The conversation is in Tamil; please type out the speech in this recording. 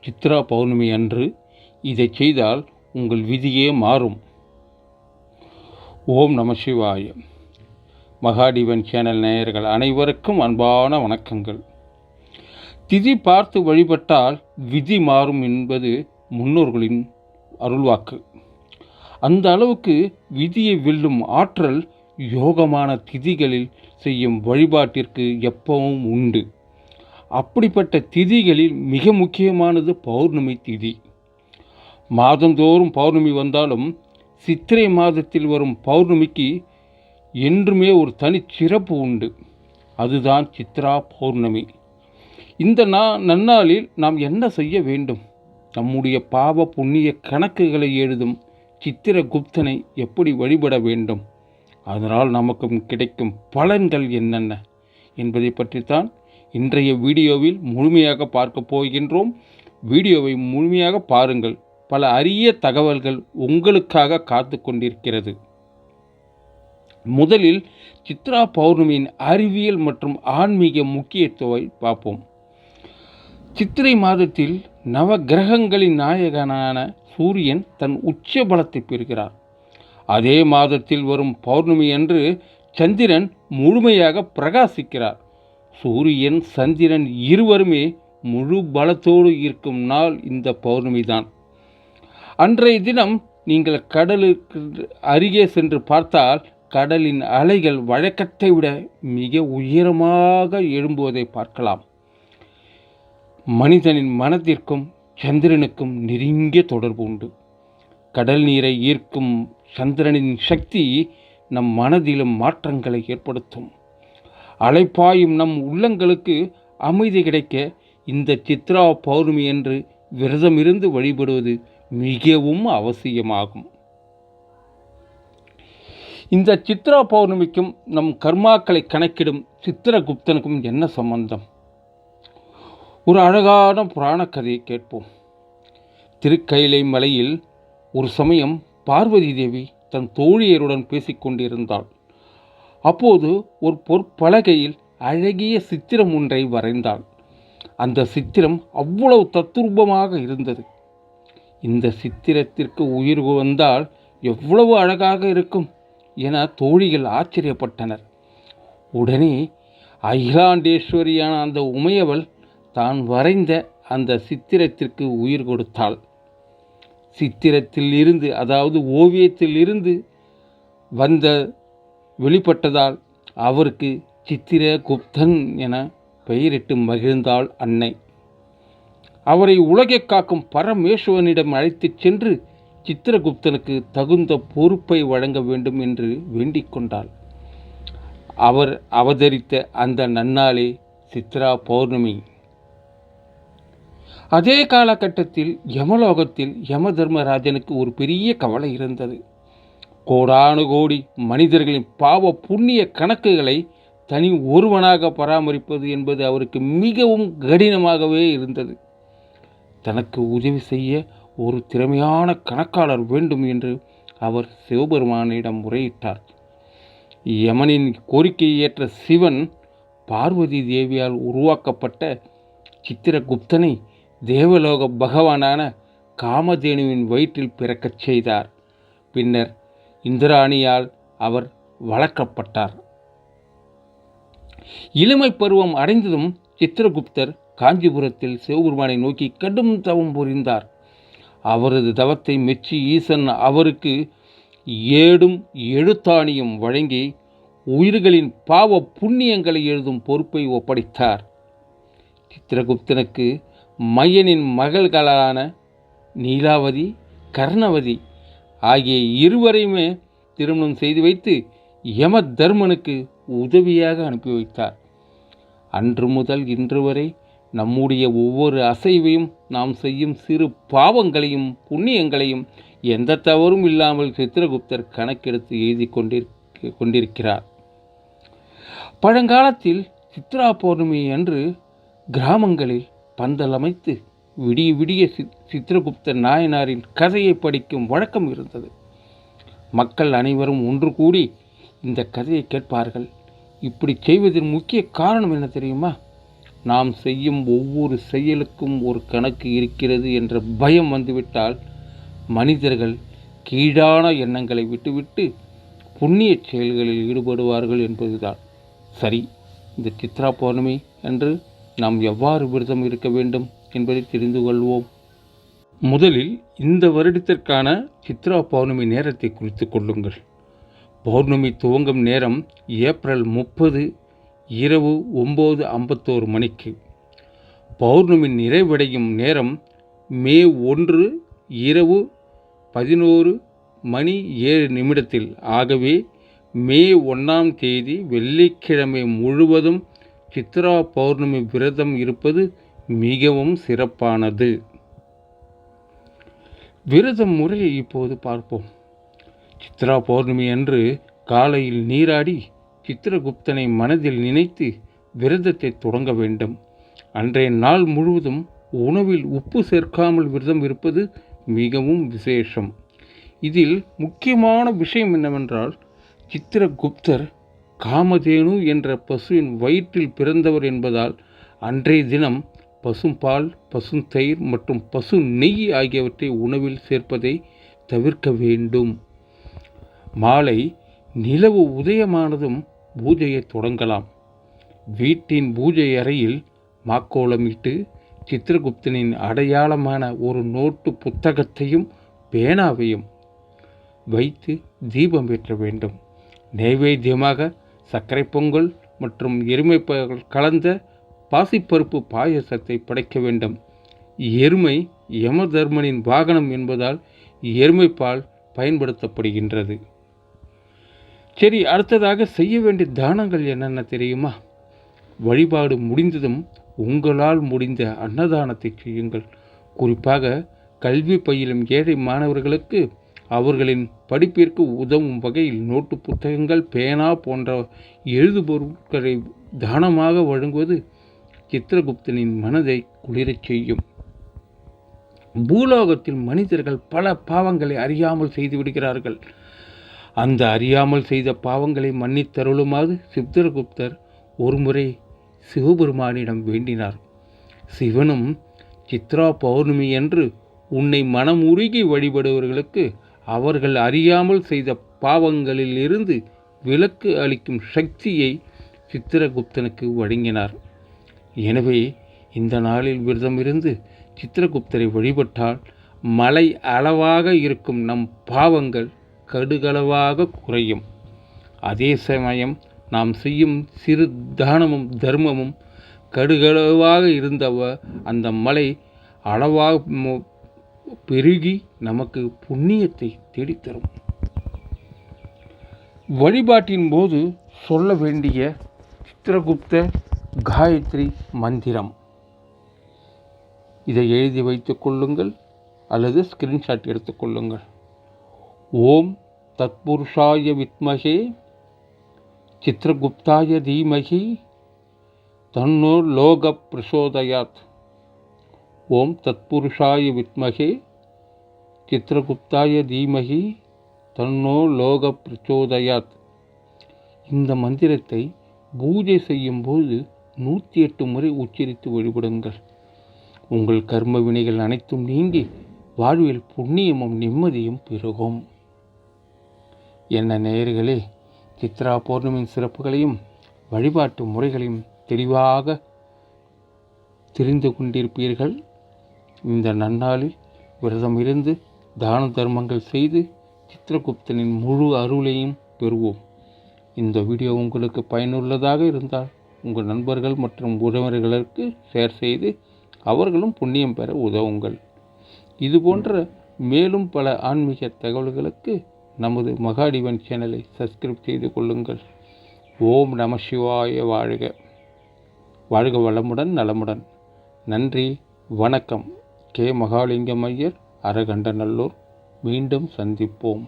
சித்ரா பௌர்ணமி அன்று இதை செய்தால் உங்கள் விதியே மாறும். ஓம் நம சிவாய. மகாடிவன் சேனல் நேயர்கள் அனைவருக்கும் அன்பான வணக்கங்கள். திதி பார்த்து வழிபட்டால் விதி மாறும் என்பது முன்னோர்களின் அருள்வாக்கு. அந்த அளவுக்கு விதியை வெல்லும் ஆற்றல் யோகமான திதிகளில் செய்யும் வழிபாட்டிற்கு எப்பவும் உண்டு. அப்படிப்பட்ட திதிகளில் மிக முக்கியமானது பௌர்ணமி திதி. மாதந்தோறும் பௌர்ணமி வந்தாலும் சித்திரை மாதத்தில் வரும் பௌர்ணமிக்கு என்றுமே ஒரு தனிச்சிறப்பு உண்டு. அதுதான் சித்ரா பௌர்ணமி. இந்த நன்னாளில் நாம் என்ன செய்ய வேண்டும்? நம்முடைய பாவ புண்ணிய கணக்குகளை எழுதும் சித்திரகுப்தனை எப்படி வழிபட வேண்டும்? அதனால் நமக்கு கிடைக்கும் பலன்கள் என்னென்ன என்பதை பற்றித்தான் இன்றைய வீடியோவில் முழுமையாக பார்க்க போகின்றோம். வீடியோவை முழுமையாக பாருங்கள். பல அரிய தகவல்கள் உங்களுக்காக காத்து கொண்டிருக்கிறது. முதலில் சித்ரா பௌர்ணமியின் அறிவியல் மற்றும் ஆன்மீக முக்கியத்துவத்தை பார்ப்போம். சித்திரை மாதத்தில் நவ கிரகங்களின் நாயகனான சூரியன் தன் உச்ச பலத்தை பெறுகிறார். அதே மாதத்தில் வரும் பௌர்ணமி அன்று சந்திரன் முழுமையாக பிரகாசிக்கிறார். சூரியன் சந்திரன் இருவருமே முழு பலத்தோடு இருக்கும் நாள் இந்த பௌர்ணமி தான். அன்றைய தினம் நீங்கள் கடலுக்கு அருகே சென்று பார்த்தால் கடலின் அலைகள் வழக்கத்தை விட மிக உயரமாக எழும்புவதை பார்க்கலாம். மனிதனின் மனதிற்கும் சந்திரனுக்கும் நெருங்கிய தொடர்பு உண்டு. கடல் நீரை ஈர்க்கும் சந்திரனின் சக்தி நம் மனதிலும் மாற்றங்களை ஏற்படுத்தும். அலைப்பாயும் நம் உள்ளங்களுக்கு அமைதி கிடைக்க இந்த சித்ரா பௌர்ணமி என்று விரதமிருந்து வழிபடுவது மிகவும் அவசியமாகும். இந்த சித்ரா பௌர்ணமிக்கும் நம் கர்மாக்களை கணக்கிடும் சித்திரகுப்தனுக்கும் என்ன சம்பந்தம்? ஒரு அழகான புராண கதையை கேட்போம். திருக்கைலை மலையில் ஒரு சமயம் பார்வதி தேவி தன் தோழியருடன் பேசிக்கொண்டிருந்தாள். அப்போது ஒரு பொற்பலகையில் அழகிய சித்திரம் ஒன்றை வரைந்தாள். அந்த சித்திரம் அவ்வளவு தத்ரூபமாக இருந்தது. இந்த சித்திரத்திற்கு உயிர் வந்தால் எவ்வளவு அழகாக இருக்கும் என தோழிகள் ஆச்சரியப்பட்டனர். உடனே அகிலாண்டேஸ்வரியான அந்த உமையவள் தான் வரைந்த அந்த சித்திரத்திற்கு உயிர் கொடுத்தாள். சித்திரத்தில் இருந்து, அதாவது ஓவியத்தில் இருந்து வந்த வெளிப்பட்டதால் அவருக்கு சித்திரகுப்தன் என பெயரிட்டு மகிழ்ந்தாள் அன்னை. அவரை உலகை காக்கும் பரமேஸ்வரனிடம் அழைத்துச் சென்று சித்திரகுப்தனுக்கு தகுந்த பொறுப்பை வழங்க வேண்டும் என்று வேண்டிக் கொண்டாள். அவர் அவதரித்த அந்த நன்னாளே சித்ரா பௌர்ணமி. அதே காலகட்டத்தில் யமலோகத்தில் யம தர்மராஜனுக்கு ஒரு பெரிய கவலை இருந்தது. கோடானு கோடி மனிதர்களின் பாவ புண்ணிய கணக்குகளை தனி ஒருவனாக பராமரிப்பது என்பது அவருக்கு மிகவும் கடினமாகவே இருந்தது. தனக்கு உதவி செய்ய ஒரு திறமையான கணக்காளர் வேண்டும் என்று அவர் சிவபெருமானிடம் முறையிட்டார். யமனின் கோரிக்கையை ஏற்ற சிவன் பார்வதி தேவியால் உருவாக்கப்பட்ட சித்திரகுப்தனை தேவலோக பகவானான காமதேனுவின் வயிற்றில் பிறக்கச் செய்தார். பின்னர் இந்திராணியால் அவர் வளர்க்கப்பட்டார். இளமை பருவம் அடைந்ததும் சித்திரகுப்தர் காஞ்சிபுரத்தில் சிவபெருமானை நோக்கி கடும் தவம் புரிந்தார். அவரது தவத்தை மெச்சி ஈசன் அவருக்கு ஏடும் எழுத்தாணியும் வழங்கி உயிர்களின் பாவ புண்ணியங்களை எழுதும் பொறுப்பை ஒப்படைத்தார். சித்திரகுப்தனுக்கு மையனின் மகள்களான நீலாவதி, கர்ணவதி ஆகிய இருவரையுமே திருமணம் செய்து வைத்து யம தர்மனுக்கு உதவியாக அனுப்பி வைத்தார். அன்று முதல் இன்று வரை நம்முடைய ஒவ்வொரு அசைவையும், நாம் செய்யும் சிறு பாவங்களையும் புண்ணியங்களையும் எந்த தவறும் இல்லாமல் சித்திரகுப்தர் கணக்கெடுத்து எழுதி கொண்டிருக்கிறார். பழங்காலத்தில் சித்ரா பௌர்ணமி அன்று கிராமங்களில் பந்தல் அமைத்து விடிய விடிய சித்திரகுப்த நாயனாரின் கதையை படிக்கும் வழக்கம் இருந்தது. மக்கள் அனைவரும் ஒன்று கூடி இந்த கதையை கேட்பார்கள். இப்படி செய்வதன் முக்கிய காரணம் என்ன தெரியுமா? நாம் செய்யும் ஒவ்வொரு செயலுக்கும் ஒரு கணக்கு இருக்கிறது என்ற பயம் வந்துவிட்டால் மனிதர்கள் கீழான எண்ணங்களை விட்டுவிட்டு புண்ணிய செயல்களில் ஈடுபடுவார்கள் என்பதுதான். சரி, இந்த சித்ரா பௌர்ணமி அன்று நாம் எவ்வாறு விரதம் இருக்க வேண்டும் என்பதை தெரிந்து கொள்வோம். முதலில் இந்த வருடத்திற்கான சித்ரா பௌர்ணமி நேரத்தை குறித்து கொள்ளுங்கள். பௌர்ணமி துவங்கும் நேரம் ஏப்ரல் 30 இரவு 9:51 மணிக்கு. பௌர்ணமி நிறைவடையும் நேரம் மே 1 இரவு 11:07 ஆகவே மே 1ஆம் தேதி வெள்ளிக்கிழமை முழுவதும் சித்ரா பௌர்ணமி விரதம் இருப்பது மிகவும் சிறப்பானது. விரதம் முறையை இப்போது பார்ப்போம். சித்ரா பௌர்ணமி அன்று காலையில் நீராடி சித்திரகுப்தனை மனதில் நினைத்து விரதத்தை தொடங்க வேண்டும். அன்றைய நாள் முழுவதும் உணவில் உப்பு சேர்க்காமல் விரதம் இருப்பது மிகவும் விசேஷம். இதில் முக்கியமான விஷயம் என்னவென்றால், சித்திரகுப்தர் காமதேனு என்ற பசுவின் வயிற்றில் பிறந்தவர் என்பதால் அன்றைய தினம் பசும்பால், பசுந்தயிர் மற்றும் பசு நெய் ஆகியவற்றை உணவில் சேர்ப்பதை தவிர்க்க வேண்டும். மாலை நிலவு உதயமானதும் பூஜையை தொடங்கலாம். வீட்டின் பூஜை அறையில் மாக்கோலமிட்டு சித்திரகுப்தனின் அடையாளமான ஒரு நோட்டு புத்தகத்தையும் பேனாவையும் வைத்து தீபம் ஏற்ற வேண்டும். நைவேத்தியமாக சர்க்கரை பொங்கல் மற்றும் எருமைப்பால் கலந்த பாசிப்பருப்பு பாயசத்தை படைக்க வேண்டும். எருமை யமதர்மனின் வாகனம் என்பதால் எருமைப்பால் பயன்படுத்தப்படுகின்றது. சரி, அடுத்ததாக செய்ய வேண்டிய தானங்கள் என்னென்ன தெரியுமா? வழிபாடு முடிந்ததும் உங்களால் முடிந்த அன்னதானத்தை செய்யுங்கள். குறிப்பாக கல்வி பயிலும் ஏழை மாணவர்களுக்கு அவர்களின் படிப்பிற்கு உதவும் வகையில் நோட்டு புத்தகங்கள், பேனா போன்ற எழுதுபொருட்களை தானமாக வழங்குவது சித்திரகுப்தனின் மனதை குளிரச் செய்யும். பூலோகத்தில் மனிதர்கள் பல பாவங்களை அறியாமல் செய்து விடுகிறார்கள். அந்த அறியாமல் செய்த பாவங்களை மன்னித்தருளுமாறு சித்திரகுப்தர் ஒருமுறை சிவபெருமானிடம் வேண்டினார். சிவனும் சித்ரா பௌர்ணமி என்று உன்னை மனமுருகி வழிபடுபவர்களுக்கு அவர்கள் அறியாமல் செய்த பாவங்களில் இருந்து விலக்கு அளிக்கும் சக்தியை சித்திரகுப்தனுக்கு வழங்கினார். எனவே இந்த நாளில் விரதம் இருந்து சித்திரகுப்தரை வழிபட்டால் மலை அளவாக இருக்கும் நம் பாவங்கள் கடுகளவாக குறையும். அதே சமயம் நாம் செய்யும் சிறு தானமும் தர்மமும் கடுகளவாக இருந்தவ அந்த மலை அளவாக பெருகி நமக்கு புண்ணியத்தை தேடித்தரும். வழிபாட்டின் போது சொல்ல வேண்டிய சித்திரகுப்த காயத்ரி மந்திரம். இதை எழுதி வைத்துக் கொள்ளுங்கள் அல்லது ஸ்கிரீன்ஷாட் எடுத்துக்கொள்ளுங்கள். ஓம் தத்புருஷாய வித்மகே சித்திரகுப்தாய தீமகி தன்னோ லோக பிரசோதயாத். ஓம் தத்புருஷாய வித்மகே சித்திரகுப்தாய தீமகி தன்னோ லோக பிரச்சோதயாத். இந்த மந்திரத்தை பூஜை செய்யும்போது 108 முறை உச்சரித்து வழிபடுங்கள். உங்கள் கர்ம வினைகள் அனைத்தும் நீங்கி வாழ்வில் புண்ணியமும் நிம்மதியும் பெருகும். என்ன நேயர்களே, சித்ரா பௌர்ணமியின் சிறப்புகளையும் வழிபாட்டு முறைகளையும் தெளிவாக தெரிந்து கொண்டிருப்பீர்கள். இந்த நன்னாளில் விரதம் இருந்து தான தர்மங்கள் செய்து சித்திரகுப்தனின் முழு அருளையும் பெறுவோம். இந்த வீடியோ உங்களுக்கு பயனுள்ளதாக இருந்தால் உங்கள் நண்பர்கள் மற்றும் உறவினர்களுக்கு ஷேர் செய்து அவர்களும் புண்ணியம் பெற உதவுங்கள். இதுபோன்ற மேலும் பல ஆன்மீக தகவல்களுக்கு நமது மகாடிவன் சேனலை சப்ஸ்கிரைப் செய்து கொள்ளுங்கள். ஓம் நம சிவாய. வாழ்க வாழ்க வளமுடன் நலமுடன். நன்றி, வணக்கம். கே. மகாலிங்கம் ஐயர், அரகண்டநல்லூர். மீண்டும் சந்திப்போம்.